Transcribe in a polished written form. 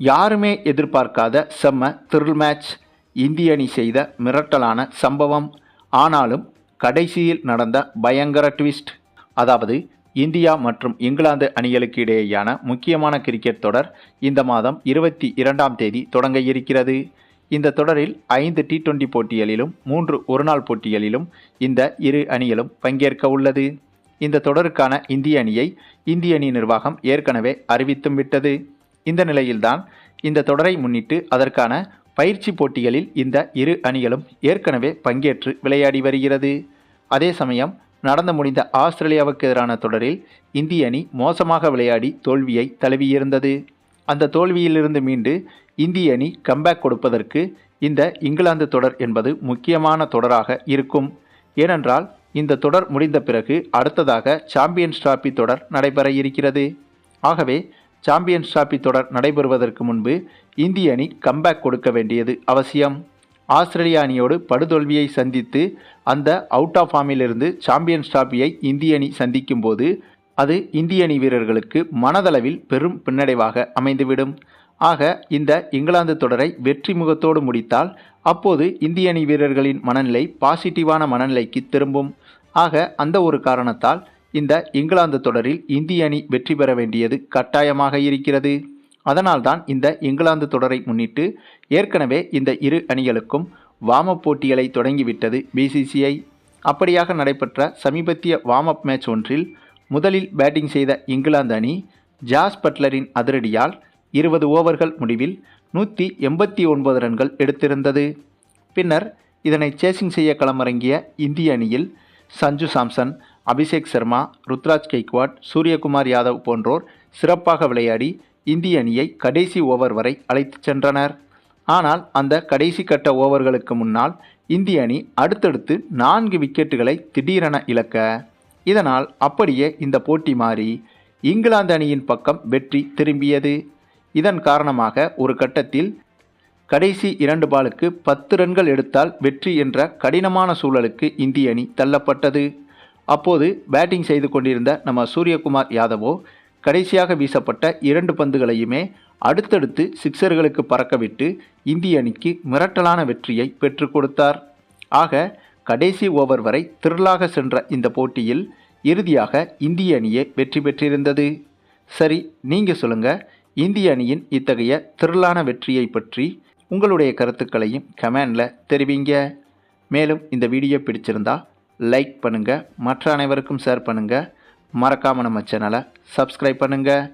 யாருமே எதிர்பார்க்காத செம்ம த்ரில் மேட்ச். இந்திய அணி செய்த மிரட்டலான சம்பவம். ஆனாலும் கடைசியில் நடந்த பயங்கர ட்விஸ்ட். அதாவது இந்தியா மற்றும் இங்கிலாந்து அணிகளுக்கு இடையேயான முக்கியமான கிரிக்கெட் தொடர் இந்த மாதம் 22ஆம் தேதி தொடங்க இருக்கிறது. இந்த தொடரில் 5 T20 போட்டிகளிலும் 3 ஒருநாள் போட்டிகளிலும் இந்த இரு அணிகளும் பங்கேற்க உள்ளது. இந்த தொடருக்கான இந்திய அணியை இந்திய அணி நிர்வாகம் ஏற்கனவே அறிவித்தும் விட்டது. இந்த நிலையில்தான் இந்த தொடரை முன்னிட்டு அதற்கான பயிற்சி போட்டிகளில் இந்த இரு அணிகளும் ஏற்கனவே பங்கேற்று விளையாடி வருகிறது. அதே சமயம் நடந்து முடிந்த ஆஸ்திரேலியாவுக்கு எதிரான தொடரில் இந்திய அணி மோசமாக விளையாடி தோல்வியை தழுவியிருந்தது. அந்த தோல்வியிலிருந்து மீண்டு இந்திய அணி கம்பேக் கொடுப்பதற்கு இந்த இங்கிலாந்து தொடர் என்பது முக்கியமான தொடராக இருக்கும். ஏனென்றால் இந்த தொடர் முடிந்த பிறகு அடுத்ததாக சாம்பியன்ஸ் டிராபி தொடர் நடைபெற இருக்கிறது. ஆகவே சாம்பியன்ஸ் டிராபி தொடர் நடைபெறுவதற்கு முன்பு இந்திய அணி கம்பேக் கொடுக்க வேண்டியது அவசியம். ஆஸ்திரேலியா அணியோடு படுதோல்வியை சந்தித்து அந்த அவுட் ஆஃப் ஃபார்மிலிருந்து சாம்பியன்ஸ் டிராபியை இந்திய அணி சந்திக்கும் போது அது இந்திய அணி வீரர்களுக்கு மனதளவில் பெரும் பின்னடைவாக அமைந்துவிடும். ஆக இந்த இங்கிலாந்து தொடரை வெற்றி முகத்தோடு முடித்தால் அப்போது இந்திய அணி வீரர்களின் மனநிலை பாசிட்டிவான மனநிலைக்கு திரும்பும். ஆக அந்த ஒரு காரணத்தால் இந்த இங்கிலாந்து தொடரில் இந்திய அணி வெற்றி பெற வேண்டியது கட்டாயமாக இருக்கிறது. அதனால்தான் இந்த இங்கிலாந்து தொடரை முன்னிட்டு ஏற்கனவே இந்த இரு அணிகளுக்கும் வார்ம் அப் போட்டிகளை தொடங்கிவிட்டது BCCI. அப்படியாக நடைபெற்ற சமீபத்திய வார்ம் அப் மேட்ச் ஒன்றில் முதலில் பேட்டிங் செய்த இங்கிலாந்து அணி ஜாஸ் பட்லரின் அதிரடியால் 20 ஓவர்கள் முடிவில் 189 ரன்கள் எடுத்திருந்தது. பின்னர் இதனை சேசிங் செய்ய களமிறங்கிய இந்திய அணியில் சஞ்சு சாம்சன், அபிஷேக் சர்மா, ருத்ராஜ் கெய்க்வாட், சூரியகுமார் யாதவ் போன்றோர் சிறப்பாக விளையாடி இந்திய அணியை கடைசி ஓவர் வரை அழைத்து சென்றனர். ஆனால் அந்த கடைசி கட்ட ஓவர்களுக்கு முன்னால் இந்திய அணி அடுத்தடுத்து 4 விக்கெட்டுகளை திடீரென இழக்க, இதனால் அப்படியே இந்த போட்டி மாறி இங்கிலாந்து அணியின் பக்கம் வெற்றி திரும்பியது. இதன் காரணமாக ஒரு கட்டத்தில் கடைசி 2 பாலுக்கு 10 ரன்கள் எடுத்தால் வெற்றி என்ற கடினமான சூழலுக்கு இந்திய அணி தள்ளப்பட்டது. அப்போது பேட்டிங் செய்து கொண்டிருந்த நம்ம சூரியகுமார் யாதவோ கடைசியாக வீசப்பட்ட 2 பந்துகளையுமே அடுத்தடுத்து சிக்சர்களுக்கு பறக்கவிட்டு இந்திய அணிக்கு மிரட்டலான வெற்றியை பெற்றுக் கொடுத்தார். ஆக கடைசி ஓவர் வரை திரளாக சென்ற இந்த போட்டியில் இறுதியாக இந்திய அணியே வெற்றி பெற்றிருந்தது. சரி, நீங்கள் சொல்லுங்கள், இந்திய அணியின் இத்தகைய திரளான வெற்றியை பற்றி உங்களுடைய கருத்துக்களையும் கமெண்டில் தெரிவிங்க. மேலும் இந்த வீடியோ பிடிச்சிருந்தா லைக் பண்ணுங்கள், மற்ற அனைவருக்கும் ஷேர் பண்ணுங்கள். மறக்காமல் நம்ம சேனலை சப்ஸ்கிரைப் பண்ணுங்கள்.